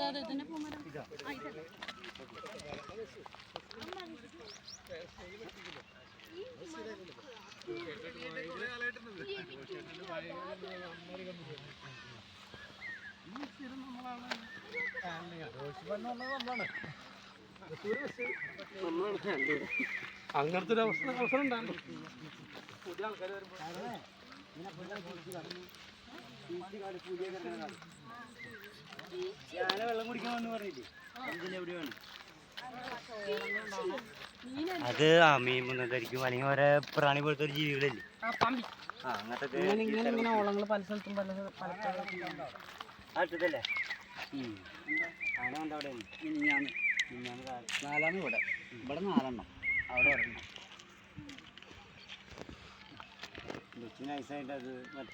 അതെ ഇതിന്റെ പൂമരം അങ്ങനത്തെ ഒരു അവസരം ഉണ്ടാകും. പുതിയ ആൾക്കാർ വരുമ്പോൾ ഞാൻ വെള്ളം കുടിക്കാൻ വന്ന് പറഞ്ഞില്ലേ എവിടെയാണ് അത് മീൻ മുന്നതായിരിക്കും അല്ലെങ്കിൽ ഓരോ പ്രാണി പോലത്തെ ഒരു ജീവികളില്ലേ അങ്ങനത്തെ ഓളങ്ങൾ പല സ്ഥലത്തും അടുത്തല്ലേ ആന ഉണ്ട് അവിടെ നാലാമത് ഇവിടെ 4 അവിടെ ഒരെണ്ണം നൈസായിട്ട് അത് മറ്റേ